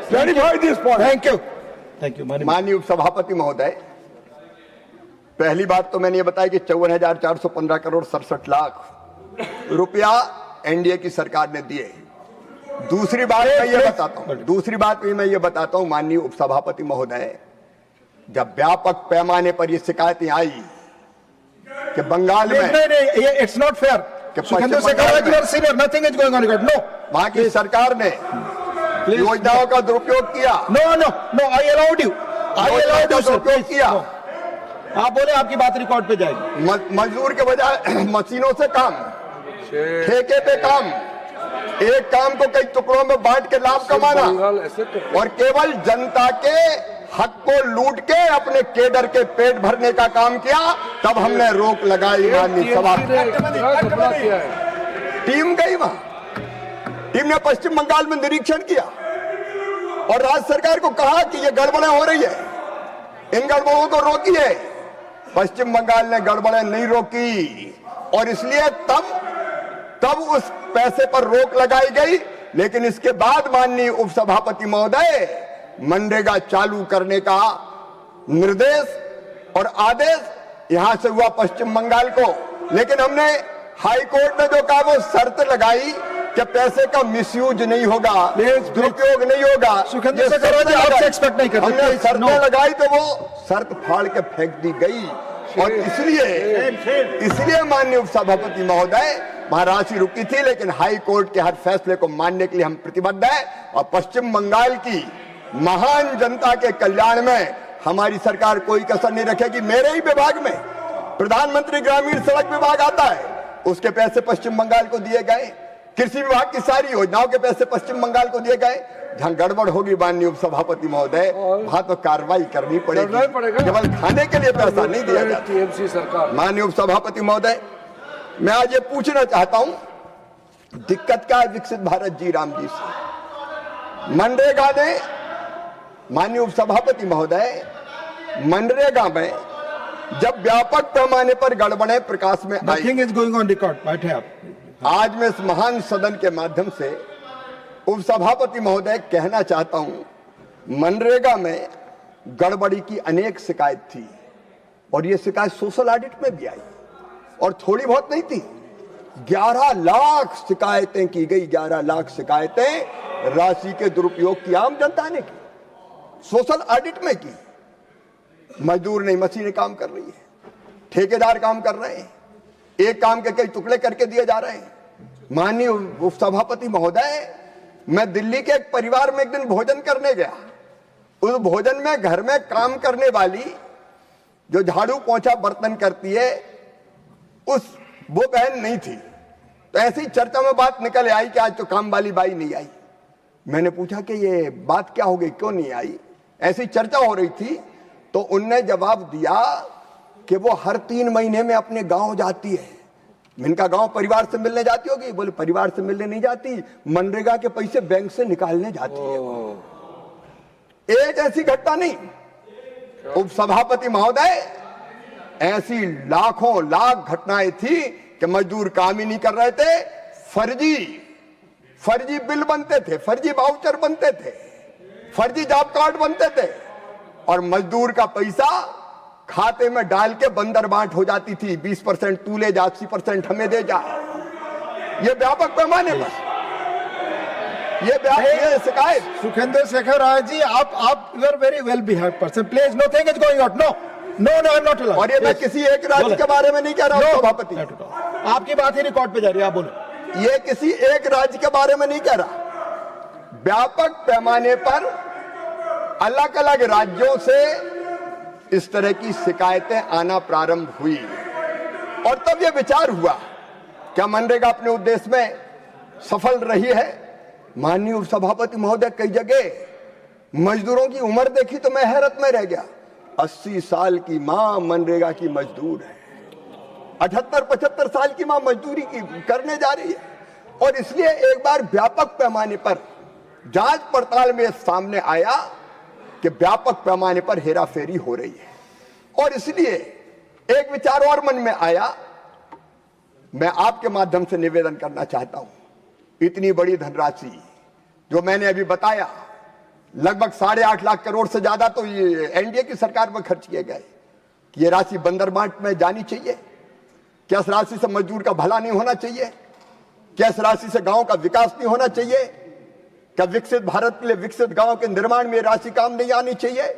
Clarify this point. Thank you माननीय उपसभापति महोदय, पहली बात तो मैंने ये बताया कि 54,415 करोड़ 67 लाख रुपया एनडीए की सरकार ने दिए। दूसरी बात मैं ये बताता हूं माननीय उपसभापति महोदय, जब व्यापक पैमाने पर ये शिकायतें आई कि बंगाल में it's not fair, Sukhendu Shekhar you are senior, nothing is going on record. No, वहां की सरकार ने योजनाओं का दुरुपयोग किया। नो, आई अलाउड यू दुरुपयोग किया। आप बोले, आपकी बात रिकॉर्ड पे जाएगी। मजदूर के बजाय मशीनों से काम, ठेके पे काम, एक काम को कई टुकड़ों में बांट के लाभ कमाना और केवल जनता के हक को लूट के अपने केडर के पेट भरने का काम किया। तब हमने रोक लगाई। माननीय सभा टीम गई वहां, टीम ने पश्चिम बंगाल में निरीक्षण किया और राज्य सरकार को कहा कि ये गड़बड़ें हो रही है, इन गड़बड़ों को रोकिए। पश्चिम बंगाल ने गड़बड़ें नहीं रोकी और इसलिए तब उस पैसे पर रोक लगाई गई। लेकिन इसके बाद माननीय उपसभापति महोदय, मनरेगा चालू करने का निर्देश और आदेश यहां से हुआ पश्चिम बंगाल को। लेकिन हमने हाई कोर्ट ने जो कहा वो शर्त लगाई कि पैसे का मिसयूज नहीं होगा, दुरुपयोग नहीं होगा। आपसे एक्सपेक्ट नहीं करते। हमने शर्तें लगाई तो वो शर्त फाड़ के फेंक दी गई और इसलिए माननीय उपसभापति महोदय वहां राशि रुकी थी। लेकिन हाई कोर्ट के हर फैसले को मानने के लिए हम प्रतिबद्ध हैं और पश्चिम बंगाल की महान जनता के कल्याण में हमारी सरकार कोई कसर नहीं रखेगी। मेरे ही विभाग में प्रधानमंत्री ग्रामीण सड़क विभाग आता है, उसके पैसे पश्चिम बंगाल को दिए गए। कृषि विभाग की सारी योजनाओं के पैसे पश्चिम बंगाल को दिए गए। जहां गड़बड़ होगी माननीय उपसभापति महोदय, वहां तो कार्रवाई करनी पड़ेगी, केवल खाने के लिए पैसा नहीं दिया जाता। माननीय उपसभापति महोदय, मैं आज ये पूछना चाहता हूं, दिक्कत क्या है विकसित भारत जी राम जी से? मनरेगा ने, माननीय उपसभापति महोदय, मनरेगा में जब व्यापक पैमाने पर गड़बड़ें प्रकाश में आई, nothing is going on record, बैठे आप। आज मैं इस महान सदन के माध्यम से उपसभापति महोदय कहना चाहता हूं, मनरेगा में गड़बड़ी की अनेक शिकायत थी और ये शिकायत सोशल ऑडिट में भी आई और थोड़ी बहुत नहीं थी। 11 लाख शिकायतें की गई, 11 लाख शिकायतें राशि के दुरुपयोग की आम जनता ने की, सोशल ऑडिट में की। मजदूर नहीं, मशीनें काम कर रही है, ठेकेदार काम कर रहे हैं, एक काम के कई टुकड़े करके दिए जा रहे हैं। माननीय उपसभापति महोदय, मैं दिल्ली के एक परिवार में एक दिन भोजन करने गया। उस भोजन में घर में काम करने वाली जो झाड़ू पोंछा बर्तन करती है, वो बहन नहीं थी। तो ऐसी चर्चा में बात निकल आई कि आज तो काम वाली बाई नहीं आई। मैंने पूछा कि ये बात क्या हो गई, क्यों नहीं आई? ऐसी चर्चा हो रही थी तो उनने जवाब दिया कि वो हर 3 महीने में अपने गांव जाती है। इनका गांव परिवार से मिलने जाती होगी। बोले परिवार से मिलने नहीं जाती, मनरेगा के पैसे बैंक से निकालने जाती है। एक ऐसी घटना नहीं, उपसभापति महोदय, ऐसी लाखों लाख घटनाएं थी कि मजदूर काम ही नहीं कर रहे थे। फर्जी बिल बनते थे, फर्जी वाउचर बनते थे, फर्जी जॉब कार्ड बनते थे और मजदूर का पैसा खाते में डाल के बंदर बांट हो जाती थी। 20% तू ले जा, 80% हमें दे जा। ये व्यापक पैमाने पर ये शिकायत। सुखेंदु शेखर राय जी, आप you are very well behaved person, please, nothing is going on. No, I am not allowed. और ये मैं किसी एक राज्य के बारे में नहीं कह रहा हूं सभापति, आपकी बात ही रिकॉर्ड पे जा रही है, आप बोलो। ये किसी एक राज्य के बारे में नहीं कह रहा, व्यापक पैमाने पर अलग अलग राज्यों से इस तरह की शिकायतें आना प्रारंभ हुई और तब यह विचार हुआ, क्या मनरेगा अपने उद्देश्य में सफल रही है? माननीय उपसभापति महोदय, कई जगह मजदूरों की उम्र देखी तो मैं हैरत में रह गया। 80 साल की मां मनरेगा की मजदूर है, 78-75 साल की मां मजदूरी की करने जा रही है। और इसलिए एक बार व्यापक पैमाने पर जांच पड़ताल में सामने आया कि व्यापक पैमाने पर हेराफेरी हो रही है और इसलिए एक विचार और मन में आया। मैं आपके माध्यम से निवेदन करना चाहता हूं, इतनी बड़ी धनराशि जो मैंने अभी बताया लगभग 8.5 लाख करोड़ से ज्यादा तो ये एनडीए की सरकार में खर्च किए गए कि ये राशि बंदरबाट में जानी चाहिए। क्या इस राशि से मजदूर का भला नहीं होना चाहिए? क्या इस राशि से गांव का विकास नहीं होना चाहिए? क्या विकसित भारत के लिए विकसित गांव के निर्माण में राशि काम नहीं आनी चाहिए?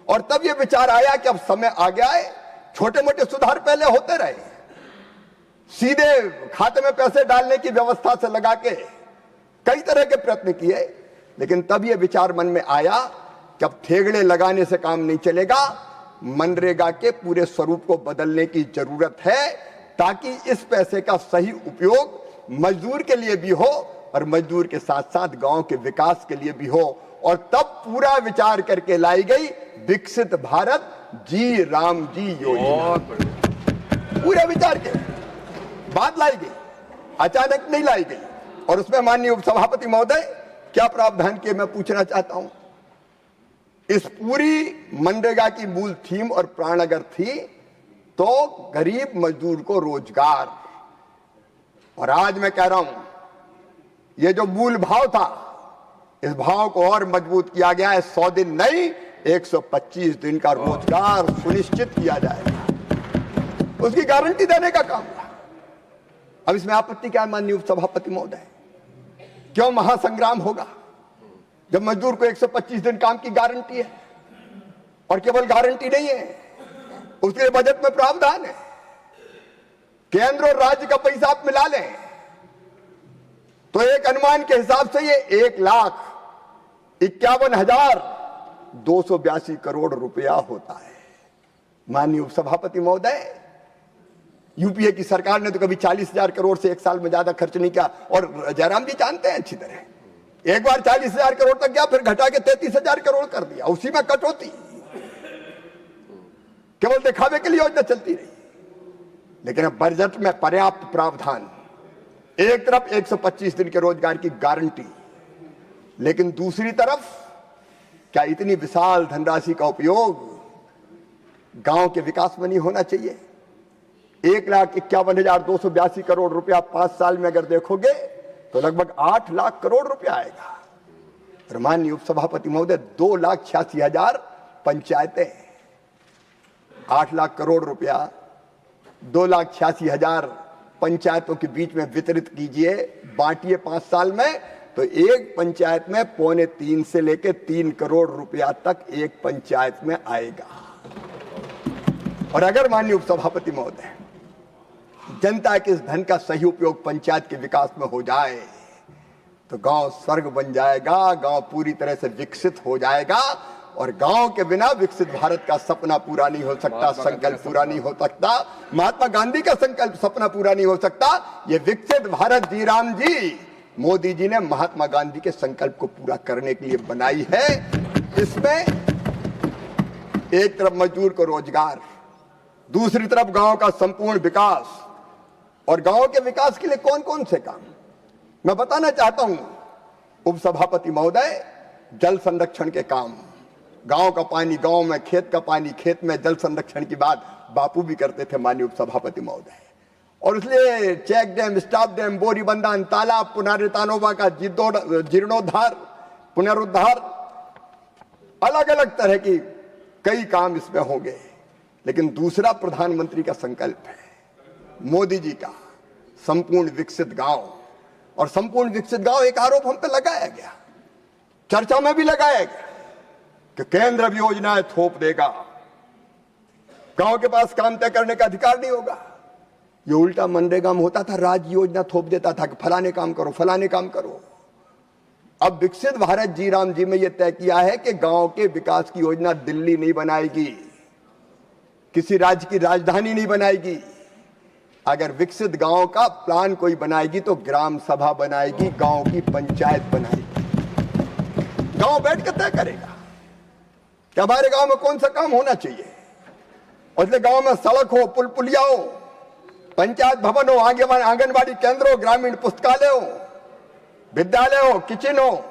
और तब ये विचार आया कि अब समय आ गया है, छोटे मोटे सुधार पहले होते रहे, सीधे खाते में पैसे डालने की व्यवस्था से लगा के कई तरह के प्रयत्न किए, लेकिन तब ये विचार मन में आया कि अब ठेगड़े लगाने से काम नहीं चलेगा, मनरेगा के पूरे स्वरूप को बदलने की जरूरत है, ताकि इस पैसे का सही उपयोग मजदूर के लिए भी हो और मजदूर के साथ साथ गांव के विकास के लिए भी हो। और तब पूरा विचार करके लाई गई विकसित भारत जी राम जी योजना। पूरे विचार के बाद लाई गई, अचानक नहीं लाई गई। और उसमें माननीय उपसभापति महोदय क्या प्रावधान किए मैं पूछना चाहता हूं। इस पूरी मनरेगा की मूल थीम और प्राण अगर थी तो गरीब मजदूर को रोजगार, और आज मैं कह रहा हूं ये जो मूल भाव था, इस भाव को और मजबूत किया गया है। 100 दिन नहीं, 125 दिन का रोजगार सुनिश्चित किया जाएगा, उसकी गारंटी देने का काम था। अब इसमें आपत्ति क्या है माननीय उपसभापति महोदय? क्यों महासंग्राम होगा जब मजदूर को 125 दिन काम की गारंटी है? और केवल गारंटी नहीं है, उसके लिए बजट में प्रावधान है। केंद्र और राज्य का पैसा आप मिला लें तो एक अनुमान के हिसाब से ये 1,51,282 करोड़ रुपया होता है। माननीय उपसभापति महोदय, यूपीए की सरकार ने तो कभी 40,000 करोड़ से एक साल में ज्यादा खर्च नहीं किया। और जयराम जी जानते हैं अच्छी तरह, एक बार 40,000 करोड़ तक गया, फिर घटा के 33,000 करोड़ कर दिया, उसी में कटौती, केवल दिखावे के लिए योजना चलती रही। लेकिन अब बजट में पर्याप्त प्रावधान, एक तरफ 125 दिन के रोजगार की गारंटी, लेकिन दूसरी तरफ क्या इतनी विशाल धनराशि का उपयोग गांव के विकास में नहीं होना चाहिए? 1,51,282 करोड़ रुपया 5 साल में अगर देखोगे तो लगभग 8 लाख करोड़ रुपया आएगा। और माननीय उपसभापति महोदय, 2,86,000 पंचायतें, 8 लाख करोड़ रुपया 2,86,000 पंचायतों के बीच में वितरित कीजिए, बांटिए 5 साल में, तो एक पंचायत में 2.25 से लेकर 3 करोड़ रुपया तक एक पंचायत में आएगा। और अगर माननीय उपसभापति महोदय जनता के इस धन का सही उपयोग पंचायत के विकास में हो जाए तो गांव स्वर्ग बन जाएगा, गांव पूरी तरह से विकसित हो जाएगा। और गांव के बिना विकसित भारत का सपना पूरा नहीं हो सकता, संकल्प पूरा नहीं हो सकता, महात्मा गांधी का संकल्प सपना पूरा नहीं हो सकता। ये विकसित भारत जी राम जी मोदी जी ने महात्मा गांधी के संकल्प को पूरा करने के लिए बनाई है। इसमें एक तरफ मजदूर को रोजगार, दूसरी तरफ गांव का संपूर्ण विकास। और गांव के विकास के लिए कौन कौन से काम मैं बताना चाहता हूं उपसभापति महोदय। जल संरक्षण के काम, गांव का पानी गांव में, खेत का पानी खेत में, जल संरक्षण की बात बापू भी करते थे माननीय उपसभापति महोदय। और इसलिए चेक डैम, स्टॉप डैम, बोरी बंधान, तालाब, पुनर्तानोबा का जीर्णोद्धार, पुनरुद्धार, अलग अलग तरह की कई काम इसमें होंगे। लेकिन दूसरा प्रधानमंत्री का संकल्प है मोदी जी का, संपूर्ण विकसित गांव। और संपूर्ण विकसित गांव एक आरोप हम पे लगाया गया, चर्चा में भी लगाया गया कि केंद्र अब योजनाएं थोप देगा, गांव के पास काम तय करने का अधिकार नहीं होगा। ये उल्टा मनरेगा में होता था, राज्य योजना थोप देता था कि फलाने काम करो, फलाने काम करो। अब विकसित भारत जी राम जी में यह तय किया है कि गांव के विकास की योजना दिल्ली नहीं बनाएगी, किसी राज्य की राजधानी नहीं बनाएगी। अगर विकसित गांव का प्लान कोई बनाएगी तो ग्राम सभा बनाएगी, गांव की पंचायत बनाएगी, गांव बैठ कर तय करेगा कि हमारे गांव में कौन सा काम होना चाहिए। और इसलिए गांव में सड़क हो, पुल पुलिया हो, पंचायत भवन हो, आंगनबाड़ी केंद्र हो, ग्रामीण पुस्तकालय हो, विद्यालय हो, किचन हो,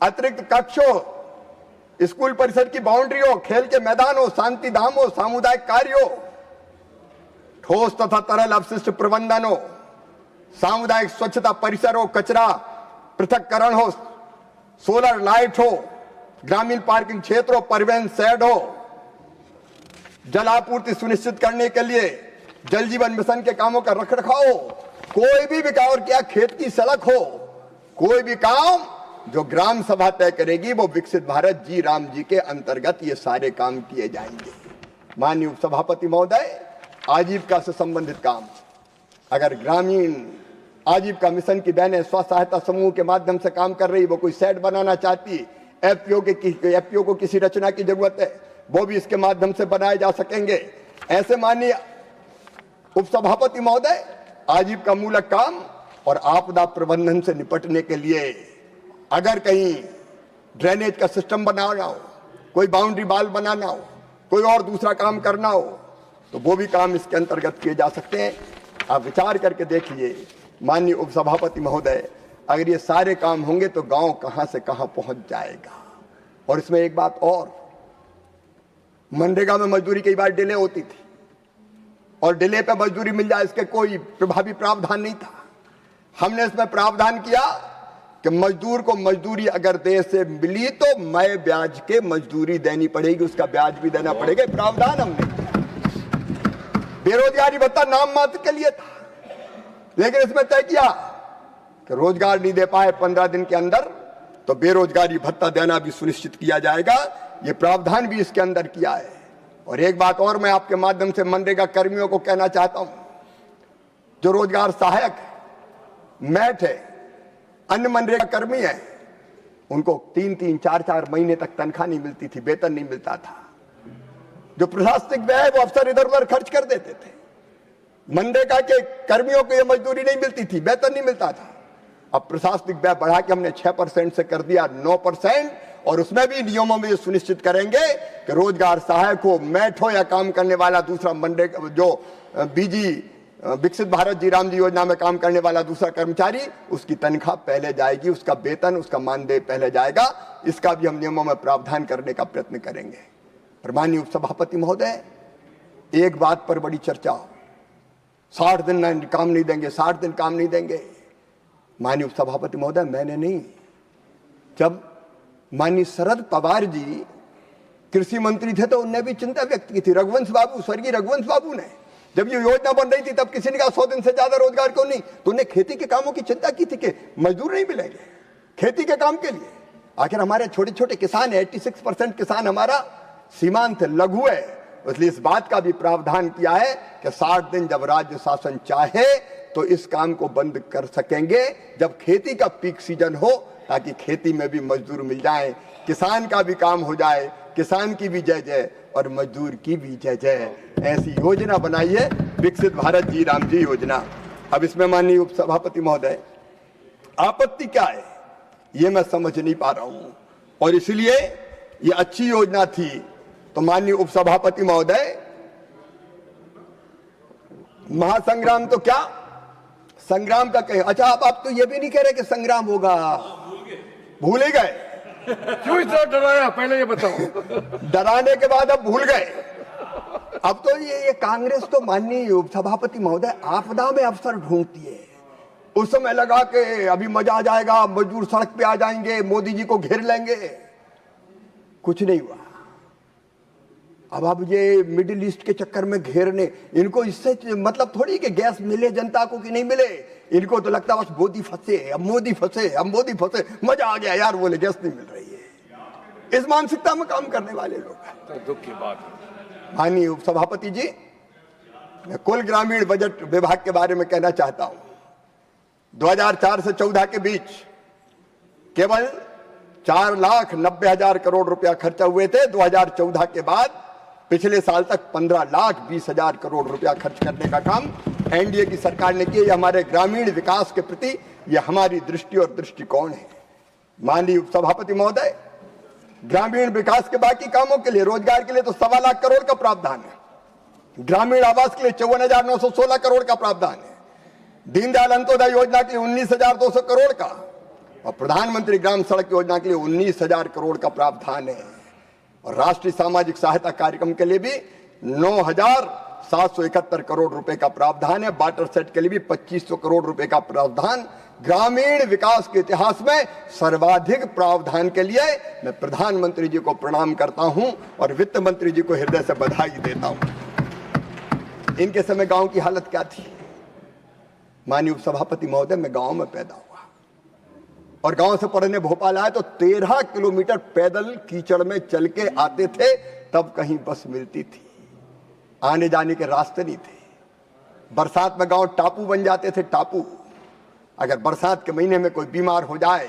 अतिरिक्त कक्ष हो, स्कूल परिसर की बाउंड्री हो, खेल के मैदान हो, शांति धाम हो, सामुदायिक कार्य हो, ठोस तथा तरल अपशिष्ट प्रबंधन हो, सामुदायिक स्वच्छता परिसर हो, कचरा पृथक्करण हो, सोलर लाइट हो, ग्रामीण पार्किंग क्षेत्र हो, परिवहन शेड हो, जल आपूर्ति सुनिश्चित करने के लिए जल जीवन मिशन के कामों का रखरखाव हो, कोई भी काम किया, खेत की सड़क हो, कोई भी काम जो ग्राम सभा तय करेगी वो विकसित भारत जी राम जी के अंतर्गत ये सारे काम किए जाएंगे। माननीय उपसभापति महोदय, आजीविका से संबंधित काम, अगर ग्रामीण आजीविका मिशन की बहनें स्व सहायता समूह के माध्यम से काम कर रही, वो कोई सेट बनाना चाहती, एफपीओ को किसी रचना की जरूरत है, वो भी इसके माध्यम से बनाए जा सकेंगे। ऐसे माननीय उपसभापति महोदय, आजीविका मूलक काम और आपदा प्रबंधन से निपटने के लिए अगर कहीं ड्रेनेज का सिस्टम बनाना हो, कोई बाउंड्री वाल बनाना हो, कोई और दूसरा काम करना हो, तो वो भी काम इसके अंतर्गत किए जा सकते हैं। आप विचार करके देखिए माननीय उपसभापति महोदय, अगर ये सारे काम होंगे तो गांव कहां से कहां पहुंच जाएगा। और इसमें एक बात और, मनरेगा में मजदूरी कई बार डिले होती थी और डिले पे मजदूरी मिल जाए इसके कोई प्रभावी प्रावधान नहीं था। हमने इसमें प्रावधान किया कि मजदूर को मजदूरी अगर देश से मिली तो मैं ब्याज के मजदूरी देनी पड़ेगी, उसका ब्याज भी देना पड़ेगा, प्रावधान हमने किया। बेरोजगारी भत्ता नाम मात्र के लिए था, लेकिन इसमें तय किया कि रोजगार नहीं दे पाए 15 दिन के अंदर तो बेरोजगारी भत्ता देना भी सुनिश्चित किया जाएगा। ये प्रावधान भी इसके अंदर किया है। और एक बात और मैं आपके माध्यम से मनरेगा कर्मियों को कहना चाहता हूं, जो रोजगार सहायक है, मैट है, अन्य मनरेगा कर्मी है, उनको 3-3, 4-4 महीने तक तनख्वाह नहीं मिलती थी, वेतन नहीं मिलता था। जो प्रशासनिक व्यय है वो अफसर इधर उधर खर्च कर देते थे। मनरेगा के कर्मियों को ये मजदूरी नहीं मिलती थी, वेतन नहीं मिलता था। अब प्रशासनिक व्यय बढ़ा के हमने 6% से कर दिया 9%, और उसमें भी नियमों में ये सुनिश्चित करेंगे कि रोजगार सहायक हो, मैट हो या काम करने वाला दूसरा मनरेगा जो बीजी विकसित भारत जी राम जी योजना में काम करने वाला दूसरा कर्मचारी, उसकी तनख्वाह पहले जाएगी, उसका वेतन, उसका मानदेय पहले जाएगा। इसका भी हम नियमों में प्रावधान करने का प्रयत्न करेंगे। और माननीय उपसभापति महोदय, एक बात पर बड़ी चर्चा हो, 60 दिन काम नहीं देंगे, 60 दिन काम नहीं देंगे। माननीय उपसभापति महोदय, मैंने नहीं, जब माननीय शरद पवार जी कृषि मंत्री थे तो उनने भी चिंता व्यक्त की थी। रघुवंश बाबू, स्वर्गीय रघुवंश बाबू ने, जब ये योजना बन रही थी तब किसी ने कहा 100 दिन से ज्यादा रोजगार क्यों नहीं, तो उन्हें खेती के कामों की चिंता की थी कि मजदूर नहीं मिलेंगे खेती के काम के लिए। आखिर हमारे छोटे छोटे किसान है, 86% किसान हमारा सीमांत लघु है, इसलिए इस बात का भी प्रावधान किया है कि 60 दिन जब राज्य शासन चाहे तो इस काम को बंद कर सकेंगे जब खेती का पीक सीजन हो, ताकि खेती में भी मजदूर मिल जाए, किसान का भी काम हो जाए, किसान की भी जय जय और मजदूर की भी जय जय। ऐसी योजना बनाइए, विकसित भारत जी राम जी योजना। अब इसमें माननीय उपसभापति महोदय, आपत्ति क्या है ये मैं समझ नहीं पा रहा हूं, और इसलिए ये अच्छी योजना थी तो माननीय उपसभापति महोदय, महासंग्राम तो क्या संग्राम का कहें। अच्छा, आप तो ये भी नहीं कह रहे कि संग्राम होगा, भूल ही गए। क्यों इतना डराया, पहले ये बताओ। डराने के बाद अब भूल गए। अब तो ये कांग्रेस तो माननीय उपसभापति महोदय आपदा में अवसर ढूंढती है। उस समय लगा कि अभी मजा आ जाएगा, मजदूर सड़क पे आ जाएंगे, मोदी जी को घेर लेंगे, कुछ नहीं हुआ। अब ये मिडिल ईस्ट के चक्कर में घेरने, इनको इससे मतलब थोड़ी कि गैस मिले जनता को कि नहीं मिले, इनको तो लगता बस मोदी फंसे, अब मोदी फंसे, अब मोदी फंसे, मजा आ गया यार, बोले गैस नहीं मिल रही है। इस मानसिकता में काम करने वाले लोग हैं। तो दुख की बात है। माननीय उपसभापति जी, मैं कुल ग्रामीण बजट विभाग के बारे में कहना चाहता हूं। 2004 से 14 के बीच केवल 4,90,000 करोड़ रुपया खर्चा हुए थे। 2014 के बाद पिछले साल तक 15,20,000 करोड़ रुपया खर्च करने का काम एनडीए की सरकार ने किया। हमारे ग्रामीण विकास के प्रति यह हमारी दृष्टि और दृष्टिकोण है। माननीय उपसभापति महोदय, ग्रामीण विकास के बाकी कामों के लिए, रोजगार के लिए तो 1.25 लाख करोड़ का प्रावधान है। ग्रामीण आवास के लिए 54,916 करोड़ का प्रावधान है। दीनदयाल अंत्योदय योजना के लिए 19,200 करोड़ का, और प्रधानमंत्री ग्राम सड़क योजना के लिए 19,000 करोड़ का प्रावधान है। और राष्ट्रीय सामाजिक सहायता कार्यक्रम के लिए भी 771 करोड़ रुपए का प्रावधान है। वाटर सेट के लिए भी 2500 करोड़ रुपए का प्रावधान। ग्रामीण विकास के इतिहास में सर्वाधिक प्रावधान के लिए मैं प्रधानमंत्री जी को प्रणाम करता हूं और वित्त मंत्री जी को हृदय से बधाई देता हूं। इनके समय गांव की हालत क्या थी? माननीय उपसभापति महोदय, मैं गांव में पैदा हुआ और गांव से पढ़ने भोपाल आया तो 13 किलोमीटर पैदल कीचड़ में चल के आते थे, तब कहीं बस मिलती थी। आने जाने के रास्ते नहीं थे। बरसात में गांव टापू बन जाते थे, टापू। अगर बरसात के महीने में कोई बीमार हो जाए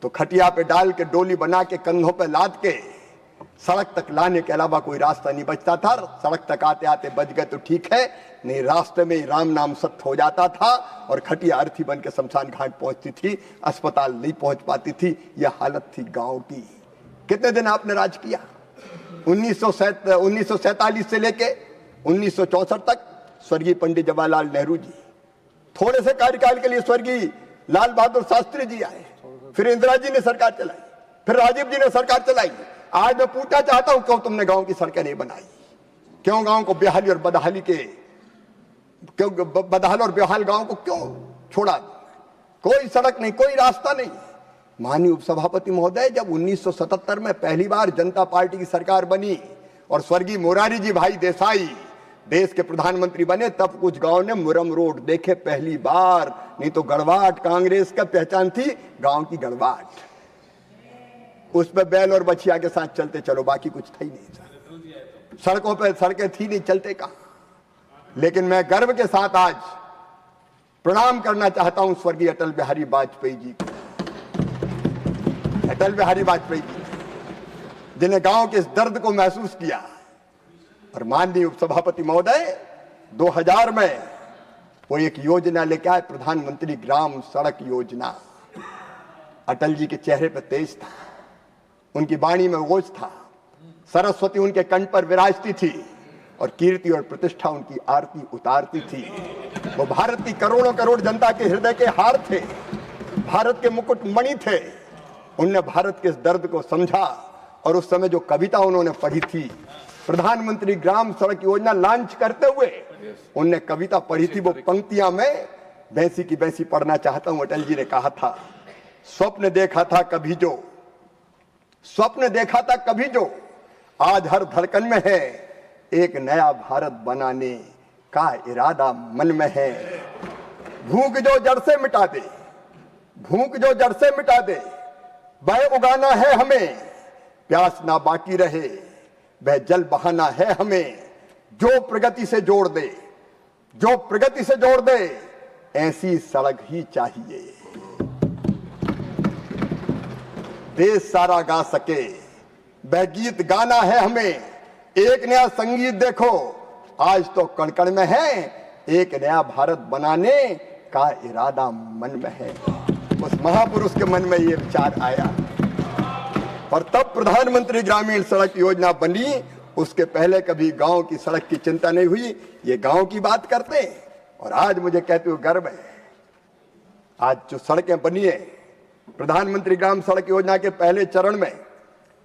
तो खटिया पे डाल के डोली बना के कंधों पे लाद के सड़क तक लाने के अलावा कोई रास्ता नहीं बचता था। सड़क तक आते आते बच गए तो ठीक है, नहीं रास्ते में ही राम नाम सत्य हो जाता था और खटिया अर्थी बन के शमशान घाट पहुंचती थी, अस्पताल नहीं पहुंच पाती थी। यह हालत थी गांव की। कितने दिन आपने राज किया? 1947 से लेके 1964 तक स्वर्गीय पंडित जवाहरलाल नेहरू जी, थोड़े से कार्यकाल के लिए स्वर्गीय लाल बहादुर शास्त्री जी आए, फिर इंदिरा जी ने सरकार चलाई, फिर राजीव जी ने सरकार चलाई। आज मैं पूछना चाहता हूं, क्यों तुमने गांव की सड़कें नहीं बनाई? क्यों गांव को बेहाली और बदहाली के, क्यों बदहाल और बेहाल गांव को क्यों छोड़ा? कोई सड़क नहीं, कोई रास्ता नहीं। माननीय उपसभापति महोदय, जब 1977 में पहली बार जनता पार्टी की सरकार बनी और स्वर्गीय मोरारी जी भाई देसाई देश के प्रधानमंत्री बने, तब कुछ गांव ने मुरम रोड देखे पहली बार। नहीं तो गड़वाट कांग्रेस का पहचान थी, गांव की गड़वाट। उसमें बैल और बछिया के साथ चलते चलो, बाकी कुछ था ही नहीं। सड़कों पर सड़कें थी नहीं, चलते कहां। लेकिन मैं गर्व के साथ आज प्रणाम करना चाहता हूं स्वर्गीय अटल बिहारी वाजपेयी जी को। अटल बिहारी वाजपेयी जी जिन्हें गांव के इस दर्द को महसूस किया। और माननीय उपसभापति महोदय, 2000 में वो एक योजना लेके आए, प्रधानमंत्री ग्राम सड़क योजना। अटल जी के चेहरे पर तेज था, उनकी वाणी में ओज था, सरस्वती उनके कंठ पर विराजती थी और कीर्ति और प्रतिष्ठा उनकी आरती उतारती थी। वो भारत की करोड़ों करोड़ जनता के हृदय के हार थे, भारत के मुकुट मणि थे। उनने भारत के इस दर्द को समझा और उस समय जो कविता उन्होंने पढ़ी थी, प्रधानमंत्री ग्राम सड़क योजना लॉन्च करते हुए उनने कविता पढ़ी थी। वो पंक्तियां मैं भैंसी की भैंसी पढ़ना चाहता हूं। अटल जी ने कहा था, स्वप्न देखा था कभी जो, स्वप्न देखा था कभी जो, आज हर धड़कन में है, एक नया भारत बनाने का इरादा मन में है। भूख जो जड़ से मिटा दे, भूख जो जड़ से मिटा दे, वह उगाना है हमें, प्यास ना बाकी रहे, वह जल बहाना है हमें। जो प्रगति से जोड़ दे, जो प्रगति से जोड़ दे, ऐसी सड़क ही चाहिए। देश सारा गा सके, वह गीत गाना है हमें। एक नया संगीत देखो, आज तो कण-कण में है, एक नया भारत बनाने का इरादा मन में है। उस महापुरुष के मन में ये विचार आया और तब प्रधानमंत्री ग्रामीण सड़क योजना बनी। उसके पहले कभी गांव की सड़क की चिंता नहीं हुई। ये गांव की बात करते हैं और आज मुझे कहते हुए गर्व है, आज जो सड़कें बनी है प्रधानमंत्री ग्राम सड़क योजना के पहले चरण में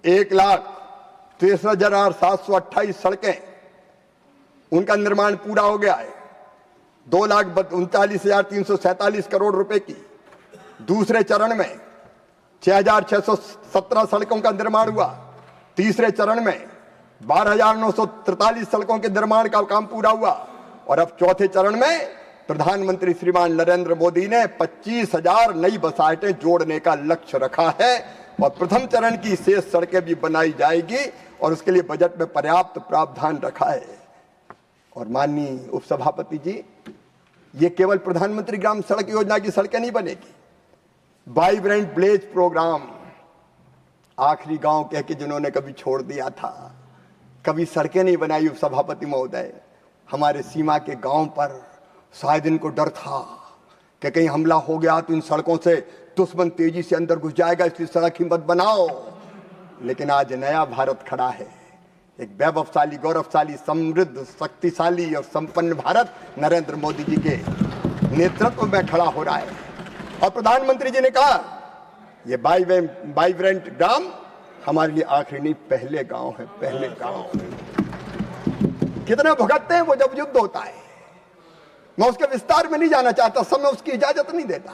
1,63,728 सड़कें, उनका निर्माण पूरा हो गया है। 2,39,347 करोड़ रुपए की। दूसरे चरण में 6,617 सड़कों का निर्माण हुआ। तीसरे चरण में 12,943 सड़कों के निर्माण का काम पूरा हुआ और अब चौथे चरण में प्रधानमंत्री श्रीमान नरेंद्र मोदी ने 25,000 नई बसाहटें जोड़ने का लक्ष्य रखा है और प्रथम चरण की शेष सड़कें भी बनाई जाएगी और उसके लिए बजट में पर्याप्त प्रावधान रखा है। और माननीय उपसभापति जी, ये केवल प्रधानमंत्री ग्राम सड़क योजना की सड़कें नहीं बनेगी। वाइब्रेंट विलेज प्रोग्राम, आखिरी गांव कह के जिन्होंने कभी छोड़ दिया था, कभी सड़कें नहीं बनाई उपसभापति महोदय। हमारे सीमा के गांव पर शायद इनको डर था कि कहीं हमला हो गया तो इन सड़कों से दुश्मन तेजी से अंदर घुस जाएगा, इसलिए सड़क ही मत बनाओ। लेकिन आज नया भारत खड़ा है, एक वैभवशाली, गौरवशाली, समृद्ध, शक्तिशाली और संपन्न भारत नरेंद्र मोदी जी के नेतृत्व में खड़ा हो रहा है। और प्रधानमंत्री जी ने कहा, ये वाइब्रेंट ग्राम हमारे लिए आखिरी नहीं, पहले गांव है, पहले गांव। कितने भुगतते हैं वो जब युद्ध होता है। मैं उसके विस्तार में नहीं जाना चाहता, समय उसकी इजाजत नहीं देता,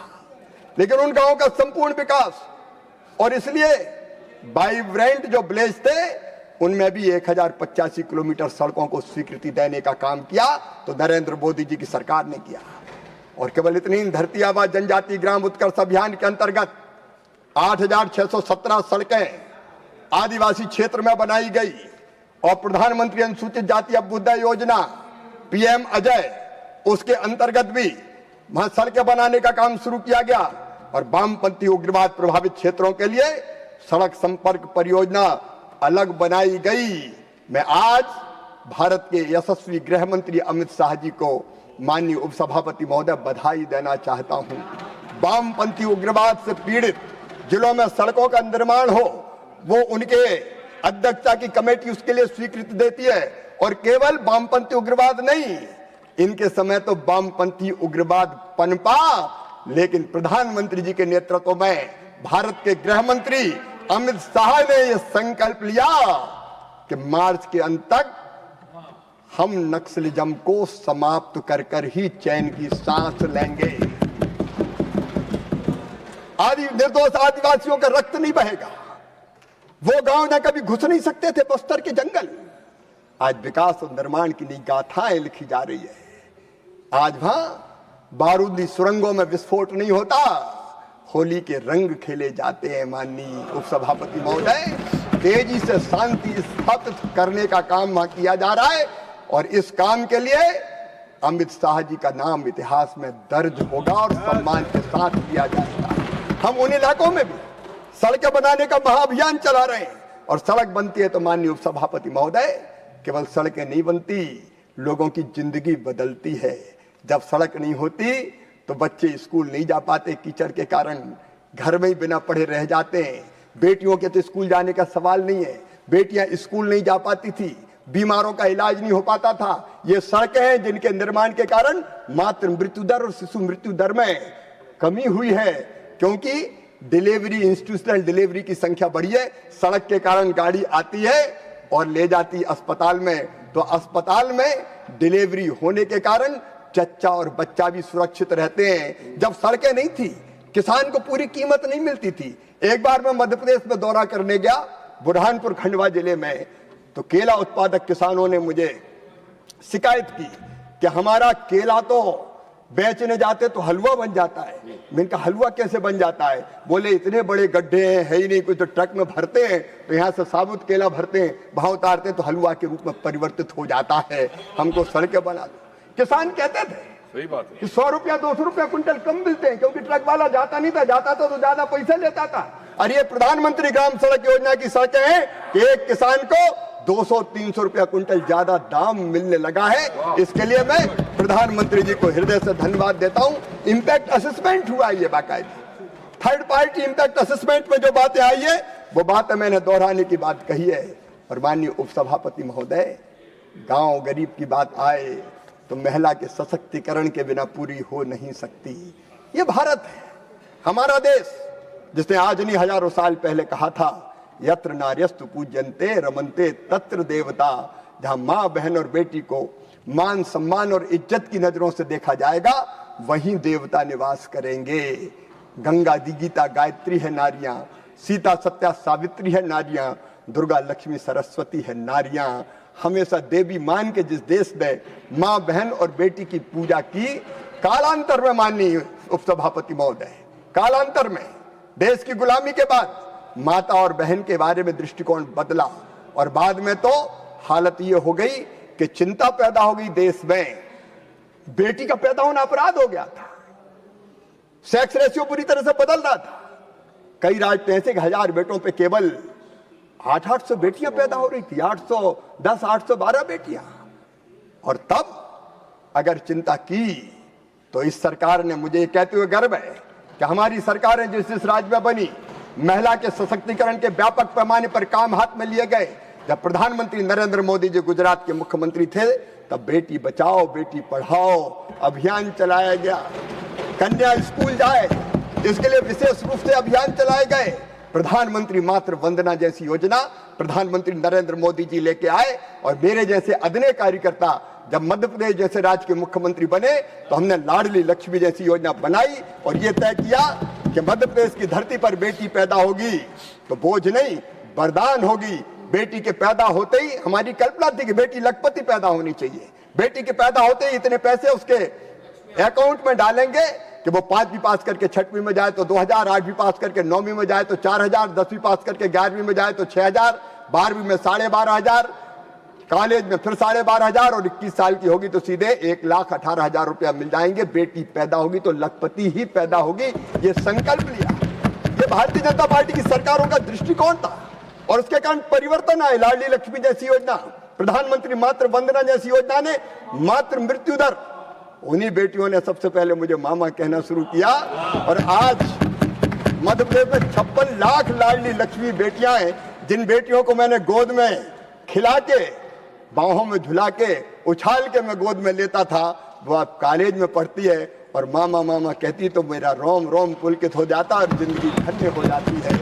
लेकिन उन गांवों का संपूर्ण विकास, और इसलिए वाइब्रेंट जो विलेज थे उनमें भी 1085 किलोमीटर सड़कों को स्वीकृति देने का काम किया तो नरेंद्र मोदी जी की सरकार ने किया। और केवल इतनी, धरती आबा जनजाति ग्राम उत्कर्ष अभियान के अंतर्गत 8617 सड़कें आदिवासी क्षेत्र में बनाई गई, और प्रधानमंत्री अनुसूचित जाति अभ्युदय योजना पीएम अजय, उसके अंतर्गत भी वहां सड़कें बनाने का काम शुरू किया गया। और वामपंथी उग्रवाद प्रभावित क्षेत्रों के लिए सड़क संपर्क परियोजना अलग बनाई गई। मैं आज भारत के यशस्वी गृह मंत्री अमित शाह जी को, माननीय उपसभापति महोदय, बधाई देना चाहता हूं। वामपंथी उग्रवाद से पीड़ित जिलों में सड़कों का निर्माण हो, वो उनके अध्यक्षता की कमेटी उसके लिए स्वीकृति देती है। और केवल वामपंथी उग्रवाद नहीं, इनके समय तो वामपंथी उग्रवाद पनपा, लेकिन प्रधानमंत्री जी के नेतृत्व में भारत के गृह मंत्री अमित शाह ने यह संकल्प लिया कि मार्च के अंत तक हम नक्सलिज्म को समाप्त कर कर ही चैन की सांस लेंगे। निर्दोष आदिवासियों का रक्त नहीं बहेगा। वो गांव ना कभी घुस नहीं सकते थे बस्तर के जंगल, आज विकास और निर्माण की नई गाथाएं लिखी जा रही है। आज वहां बारूदी सुरंगों में विस्फोट नहीं होता, होली के रंग खेले जाते हैं। माननीय उपसभापति महोदय, तेजी से शांति स्थापित करने का काम वहां किया जा रहा है, और इस काम के लिए अमित शाह जी का नाम इतिहास में दर्ज होगा और सम्मान के साथ लिया जाएगा। हम उन इलाकों में भी सड़कें बनाने का महाअभियान चला रहे हैं, और सड़क बनती है तो माननीय उपसभापति महोदय, केवल सड़कें नहीं बनती, लोगों की जिंदगी बदलती है। जब सड़क नहीं होती तो बच्चे स्कूल नहीं जा पाते, कीचड़ के कारण घर में ही बिना पढ़े रह जाते हैं। बेटियों के तो स्कूल जाने का सवाल नहीं है, बेटियां स्कूल नहीं जा पाती थी, बीमारों का इलाज नहीं हो पाता था। ये सड़कें हैं जिनके निर्माण के कारण मातृ मृत्यु दर और शिशु मृत्यु दर में कमी हुई है, क्योंकि डिलीवरी, इंस्टीट्यूशनल डिलीवरी की संख्या बढ़ी है। सड़क के कारण गाड़ी आती है और ले जाती अस्पताल में, तो अस्पताल में डिलीवरी होने के कारण चच्चा और बच्चा भी सुरक्षित रहते हैं। जब सड़कें नहीं थी, किसान को पूरी कीमत नहीं मिलती थी। एक बार मैं मध्य प्रदेश में दौरा करने गया, बुरहानपुर खंडवा जिले में, तो केला उत्पादक किसानों ने मुझे शिकायत की कि हमारा केला तो बेचने जाते तो हलवा बन जाता है। मैंने कहा हलवा कैसे बन जाता है? बोले इतने बड़े गड्ढे हैं, है ही नहीं कुछ, तो ट्रक में भरते हैं, तो यहाँ से साबुत केला भरते हैं, वहां उतारते हैं, तो हलवा के रूप में परिवर्तित हो जाता है, हमको सड़कें बना दो। किसान कहते थे सही बात है कि 100 रुपया 200 रुपया कुंटल कम मिलते हैं, क्योंकि ट्रक वाला जाता नहीं था, जाता तो ज्यादा पैसा लेता था। और ये प्रधानमंत्री ग्राम सड़क योजना की सड़कें हैं कि एक किसान को 200-300 रुपया कुंटल ज्यादा दाम मिलने लगा है। इसके लिए मैं प्रधानमंत्री जी को हृदय से धन्यवाद देता हूं। इंपैक्ट असेसमेंट हुआ ये बाकायदा, थर्ड पार्टी इंपैक्ट असेसमेंट में जो बातें आई है वो बातें मैंने दोहराने की बात कही है। और माननीय उपसभापति महोदय, गांव गरीब की बात आए तो महिला के सशक्तिकरण के बिना पूरी हो नहीं सकती। ये भारत है, हमारा देश, जिसने आज नहीं हजारों साल पहले कहा था, यत्र नार्यस्तु पूज्यन्ते रमन्ते तत्र देवता। जहां माँ, बहन और बेटी को मान, सम्मान और इज्जत की नजरों से देखा जाएगा, वहीं देवता निवास करेंगे। गंगा दी गीता गायत्री है नारियां, सीता सत्या सावित्री है नारियां, दुर्गा लक्ष्मी सरस्वती है नारियां। हमेशा देवी मान के जिस देश में माँ, बहन और बेटी की पूजा की, कालांतर में माननीय उपसभापति महोदय, कालांतर में देश की गुलामी के बाद माता और बहन के बारे में दृष्टिकोण बदला, और बाद में तो हालत ये हो गई कि चिंता पैदा हो गई देश में। बेटी का पैदा होना अपराध हो गया था, सेक्स रेशियो पूरी तरह से बदल रहा था। कई राज्य ऐसे 1000 बेटों पे केवल 800 बेटियां पैदा हो रही थी, 810, 812 बेटियां। और तब अगर चिंता की तो इस सरकार ने, मुझे कहते हुए गर्व है कि हमारी सरकार जिस जिस राज्य में बनी, महिला के सशक्तिकरण के व्यापक पैमाने पर काम हाथ में लिए गए। जब प्रधानमंत्री नरेंद्र मोदी जी गुजरात के मुख्यमंत्री थे, तब बेटी बचाओ बेटी पढ़ाओ अभियान चलाया गया। कन्या स्कूल जाए, इसके लिए विशेष रूप से अभियान चलाए गए। प्रधानमंत्री मातृ वंदना जैसी योजना प्रधानमंत्री नरेंद्र मोदी जी लेके आए, और मेरे जैसे अदने कार्यकर्ता जब मध्य प्रदेश जैसे राज्य के मुख्यमंत्री बने तो हमने लाडली लक्ष्मी जैसी योजना बनाई और ये तय किया कि मध्य प्रदेश की धरती पर बेटी पैदा होगी तो बोझ नहीं वरदान होगी। बेटी के पैदा होते ही हमारी कल्पना थी कि बेटी लखपति पैदा होनी चाहिए, बेटी के पैदा होते ही इतने पैसे उसके अकाउंट में डालेंगे कि वो 5वीं पास करके 6वीं में जाए तो 2000, 8वीं पास करके 9वीं में जाए तो 4000, 10वीं पास करके 11वीं में जाए तो 6000, 12वीं में 12500, कॉलेज में फिर 12500 और 21 साल की होगी तो सीधे 1,18,000 रुपया मिल जाएंगे। बेटी पैदा होगी तो लखपति ही पैदा होगी, ये संकल्प लिया। ये भारतीय जनता पार्टी की सरकारों का दृष्टिकोण था और उसके कारण परिवर्तन आए। लाडली लक्ष्मी जैसी योजना, प्रधानमंत्री मातृ वंदना जैसी योजना ने मातृ मृत्यु दर, उन्हीं बेटियों ने सबसे पहले मुझे मामा कहना शुरू किया और आज मध्य प्रदेश में 56 लाख लाडली लक्ष्मी बेटियां हैं, जिन बेटियों को मैंने गोद में खिला के, बाहों में झुला के, उछाल के मैं गोद में लेता था, वो अब कॉलेज में पढ़ती है और मामा मामा कहती तो मेरा रोम रोम पुलकित हो जाता और जिंदगी धन्य हो जाती है,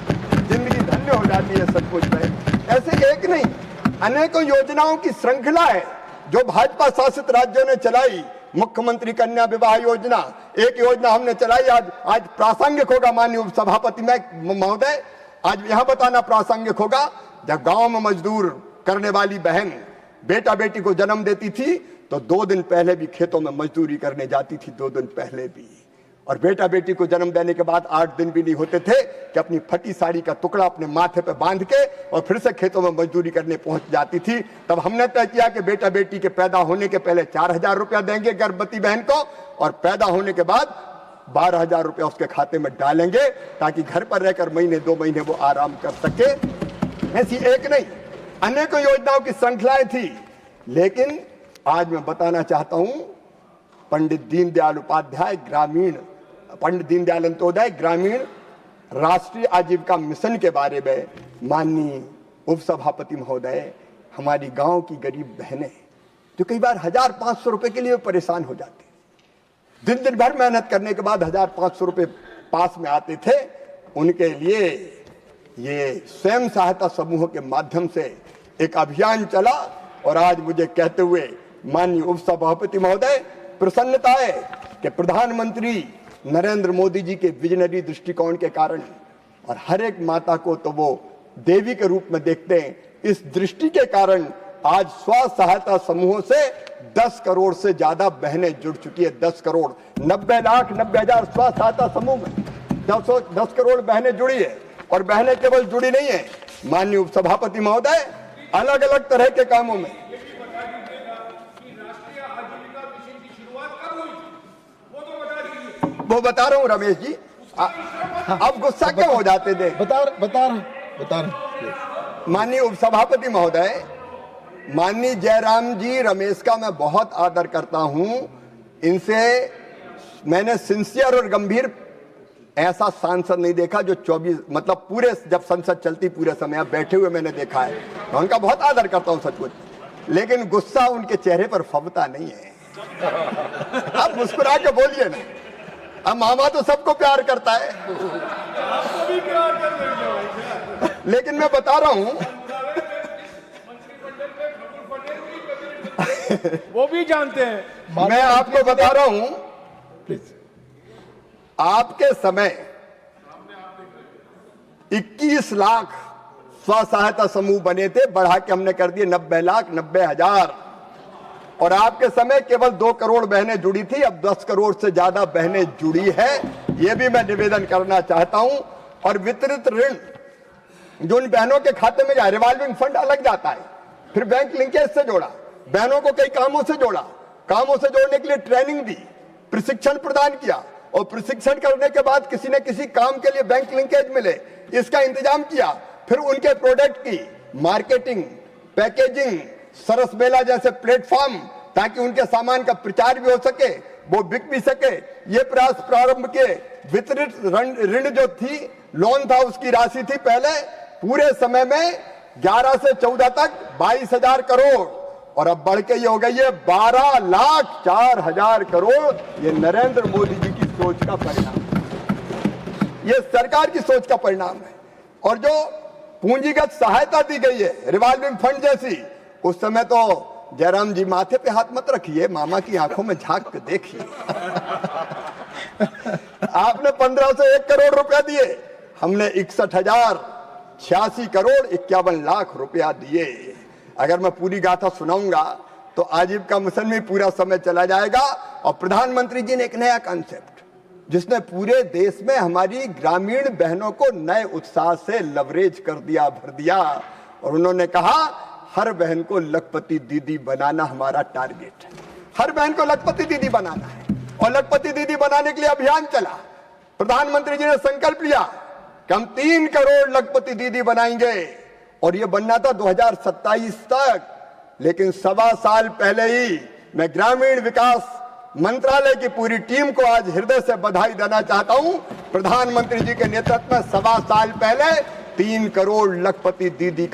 जिंदगी धन्य हो जाती है सचमुच में। ऐसे एक नहीं, अनेकों योजनाओं की श्रृंखला है जो भाजपा शासित राज्यों ने चलाई। मुख्यमंत्री कन्या विवाह योजना, एक योजना हमने चलाई, आज प्रासंगिक होगा माननीय उपसभापति महोदय, आज यहां बताना प्रासंगिक होगा। जब गांव में मजदूर करने वाली बहन बेटा बेटी को जन्म देती थी तो 2 दिन पहले भी खेतों में मजदूरी करने जाती थी, 2 दिन पहले भी, और बेटा बेटी को जन्म देने के बाद 8 दिन भी नहीं होते थे कि अपनी फटी साड़ी का टुकड़ा अपने माथे पे बांध के और फिर से खेतों में मजदूरी करने पहुंच जाती थी। तब हमने तय किया कि बेटा बेटी के पैदा होने के पहले 4000 रुपया देंगे गर्भवती बहन को और पैदा होने के बाद 12000 रुपया उसके खाते में डालेंगे ताकि घर पर रहकर महीने 2 महीने वो आराम कर सके। ऐसी एक नहीं, अनेकों योजनाओं की श्रृंखलाएं थी, लेकिन आज मैं बताना चाहता हूं पंडित दीनदयाल उपाध्याय पंडित दीनदयाल अंत्योदय ग्रामीण राष्ट्रीय आजीविका मिशन के बारे में माननीय उपसभापति महोदय, हमारी गांव की गरीब बहनें जो कई बार 1500 रुपए के लिए परेशान हो जाती, दिन भर मेहनत करने के बाद 1500 रुपए पास में आते थे, उनके लिए ये स्वयं सहायता समूह के माध्यम से एक अभियान चला और आज मुझे कहते हुए माननीय उपसभापति महोदय प्रसन्नता है कि प्रधानमंत्री नरेंद्र मोदी जी के विजनरी दृष्टिकोण के कारण, और हर एक माता को तो वो देवी के रूप में देखते हैं, इस दृष्टि के कारण आज स्व सहायता समूहों से 10 करोड़ से ज्यादा बहनें जुड़ चुकी है। 10 करोड़ 90,90,000 स्व सहायता समूह में 10 करोड़ बहनें जुड़ी है, और बहनें केवल जुड़ी नहीं है माननीय उपसभापति महोदय, अलग अलग तरह के कामों में। वो बता रहा हूँ रमेश जी, अब गुस्सा क्यों हो जाते थे? बता रहे माननीय उपसभापति महोदय, माननीय जयराम जी रमेश का मैं बहुत आदर करता हूं, इनसे मैंने सिंसियर और गंभीर ऐसा सांसद नहीं देखा जो 24 मतलब पूरे जब संसद चलती पूरे समय आप बैठे हुए मैंने देखा है, मैं उनका बहुत आदर करता हूं सचमुच, लेकिन गुस्सा उनके चेहरे पर फबता नहीं है। आप मुस्कुरा के बोलिए ना, अब मामा तो सबको प्यार करता है, आपको भी प्यार कर, लेकिन मैं बता रहा हूं वो भी जानते हैं। मैं आपको बता रहा हूं, आपके समय 21 लाख स्व सहायता समूह बने थे, बढ़ा के हमने कर दिए 90,90,000, और आपके समय केवल 2 करोड़ बहनें जुड़ी थी, अब 10 करोड़ से ज्यादा बहनें जुड़ी है, यह भी मैं निवेदन करना चाहता हूं। और वितरित ऋण जो उन बहनों के खाते में गया, रिवॉल्विंग फंड अलग जाता है, फिर बैंक लिंकेज से जोड़ा, बहनों को कई कामों से जोड़ा, कामों से जोड़ने के लिए ट्रेनिंग दी, प्रशिक्षण प्रदान किया, और प्रशिक्षण करने के बाद किसी न किसी काम के लिए बैंक लिंकेज मिले, इसका इंतजाम किया, फिर उनके प्रोडक्ट की मार्केटिंग, पैकेजिंग, सरस मेला जैसे प्लेटफॉर्म, ताकि उनके सामान का प्रचार भी हो सके, वो बिक भी सके, ये प्रयास प्रारंभ किए। वितरित ऋण जो थी, लोन था, उसकी राशि थी पहले पूरे समय में 11 से 14 तक 22,000 करोड़, और अब बढ़ के ये हो गई है 12,04,000 करोड़। ये नरेंद्र मोदी जी की सोच का परिणाम, ये सरकार की सोच का परिणाम है। और जो पूंजीगत सहायता दी गई है रिवॉल्विंग फंड जैसी, उस समय तो जयराम जी माथे पे हाथ मत रखिए, मामा की आंखों में झांक के देखिए। आपने 15 से 1 करोड़ रुपया दिए, हमने 61,086 करोड़ 51 लाख रुपया दिए। अगर मैं पूरी गाथा सुनाऊंगा तो आजीविका मिशन में पूरा समय चला जाएगा। और प्रधानमंत्री जी ने एक नया कॉन्सेप्ट, जिसने पूरे देश में हमारी ग्रामीण बहनों को नए उत्साह से लवरेज कर दिया, भर दिया। और उन्होंने कहा हर बहन को लखपति दीदी बनाना हमारा टारगेट है। हर बहन को लखपति दीदी बनाना है। और लखपति दीदी बनाने के लिए अभियान चला। प्रधानमंत्री जी ने संकल्प लिया कि हम 3 करोड़ लखपति दीदी बनाएंगे, और ये बनना था 2027 तक। लेकिन 1.25 साल पहले ही मैं ग्रामीण विकास मंत्रालय की पूरी टीम को आज हृदय से बधाई देना चाहता हूं। प्रधानमंत्री जी के नेतृत्व में 1.25 साल पहले 3 करोड़ लखपति दीदी